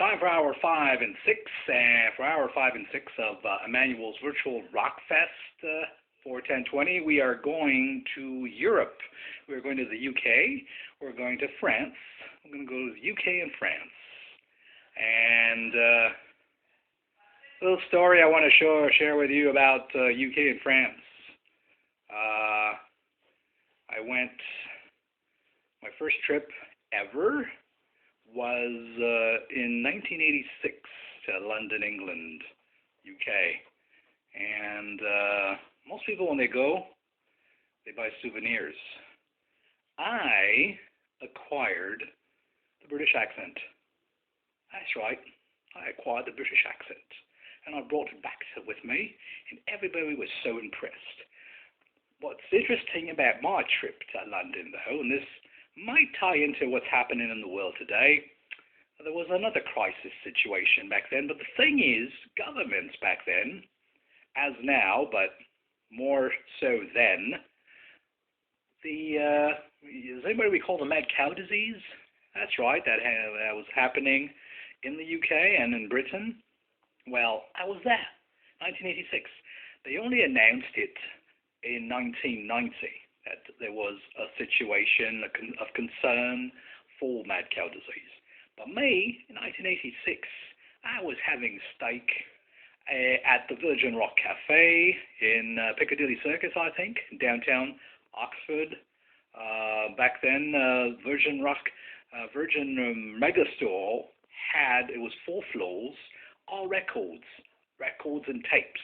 Time for hour 5 and 6, for hour 5 and 6 of Emmanuel's Virtual Rock Fest for 1020. We are going to Europe. We're going to the UK. We're going to France. We're going to go to the UK and France. And a little story I want to share with you about UK and France. I went, my first trip ever was in 1986 to London, England, UK. And most people, when they go, they buy souvenirs. I acquired the British accent. That's right. I acquired the British accent. And I brought it back with me, and everybody was so impressed. What's interesting about my trip to London, though, and this might tie into what's happening in the world today, there was another crisis situation back then. But the thing is, governments back then, as now, but more so then, does anybody recall the mad cow disease? That's right, that was happening in the UK and in Britain. Well, I was there, 1986. They only announced it in 1990 that there was a situation of concern for mad cow disease. But me, in 1986, I was having steak at the Virgin Rock Cafe in Piccadilly Circus, I think, in downtown Oxford. Back then, Virgin Megastore it was 4 floors, all records and tapes.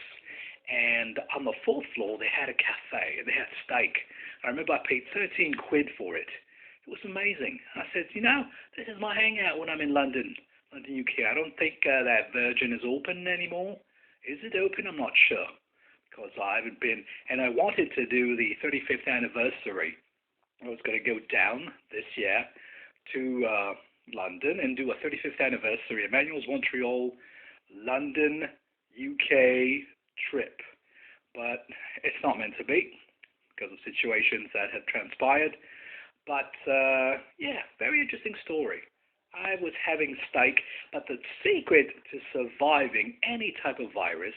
And on the 4th floor, they had a cafe, and they had steak. I remember I paid 13 quid for it. It was amazing. I said, this is my hangout when I'm in London, UK. I don't think that Virgin is open anymore. Is it open? I'm not sure, because I haven't been. And I wanted to do the 35th anniversary. I was going to go down this year to London and do a 35th anniversary, Emmanuels, Montreal, London, UK trip, but it's not meant to be because of situations that have transpired. But yeah, very interesting story. I was having steak, but the secret to surviving any type of virus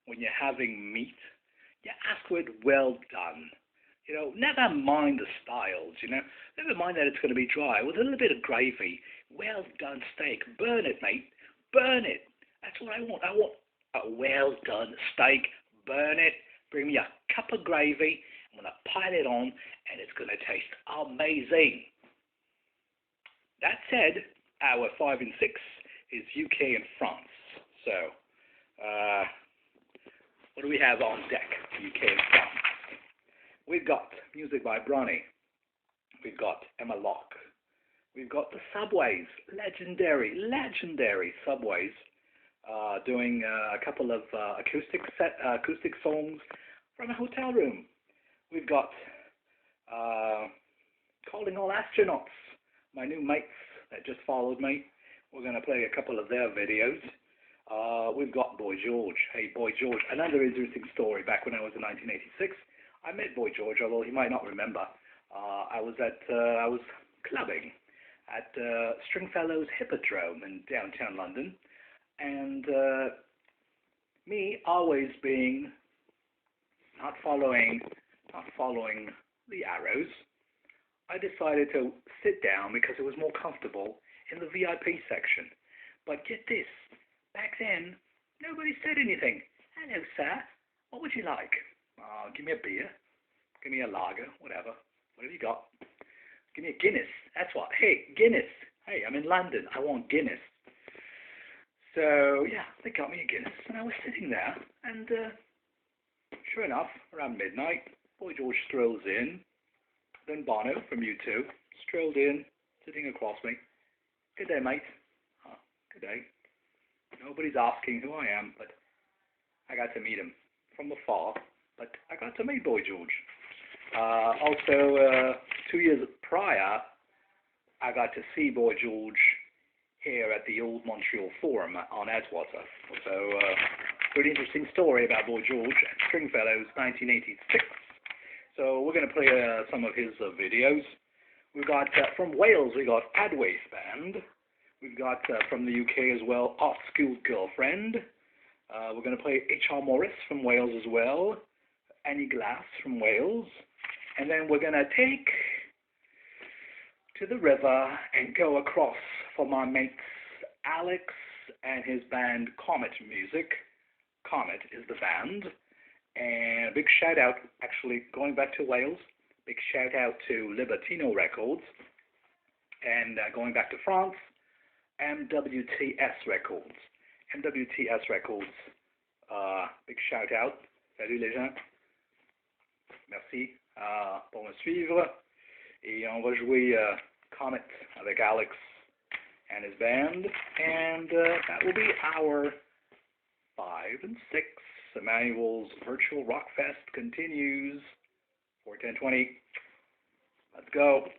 when you're having meat, you ask for it well done. Never mind the styles, never mind that it's going to be dry. With a little bit of gravy, well done steak. Burn it, mate. Burn it. That's what I want. I want a well done steak. Burn it. Bring me a cup of gravy. I'm going to pile it on, and it's going to taste amazing. That said, hour 5 and 6 is UK and France. So, what do we have on deck? UK and France. We've got music by Bronny. We've got Emma Locke. We've got the Subways, legendary Subways, doing a couple of acoustic songs from a hotel room. We've got Calling All Astronauts, my new mates that just followed me. We're going to play a couple of their videos. We've got Boy George. Hey, Boy George, another interesting story. Back when I was in 1986, I met Boy George, although he might not remember. I was clubbing at Stringfellows Hippodrome in downtown London. And me always being not following the arrows, I decided to sit down because it was more comfortable in the VIP section. But get this, back then, nobody said anything. Hello, sir. What would you like? Give me a beer. Give me a lager, whatever. Whatever you got. Give me a Guinness. That's what. Hey, Guinness. Hey, I'm in London. I want Guinness. So, yeah, they got me a Guinness, and I was sitting there, and sure enough, around midnight, Boy George strolls in, then Bono from U2 strolled in, sitting across me. Good day, mate. Oh, good day. Nobody's asking who I am, but I got to meet him from afar, but I got to meet Boy George. Also, 2 years prior, I got to see Boy George here at the old Montreal Forum on Aswater. So, pretty interesting story about Boy George at Stringfellows, 1986. So we're going to play some of his videos. We've got, from Wales, we got Adwaith Band. We've got from the UK as well, Off School Girlfriend. We're going to play H.R. Morris from Wales as well, Annie Glass from Wales. And then we're going to take to the river and go across for my mates Alex and his band Comet Music. Comet is the band. And a big shout out, actually, going back to Wales, big shout out to Libertino Records. And going back to France, MWTS Records. MWTS Records, big shout out. Salut les gens. Merci pour me suivre. Et on va jouer Comet avec Alex and his band. And that will be our 5 and 6. Emmanuels Virtual Rock Fest continues. 4/10/20. Let's go.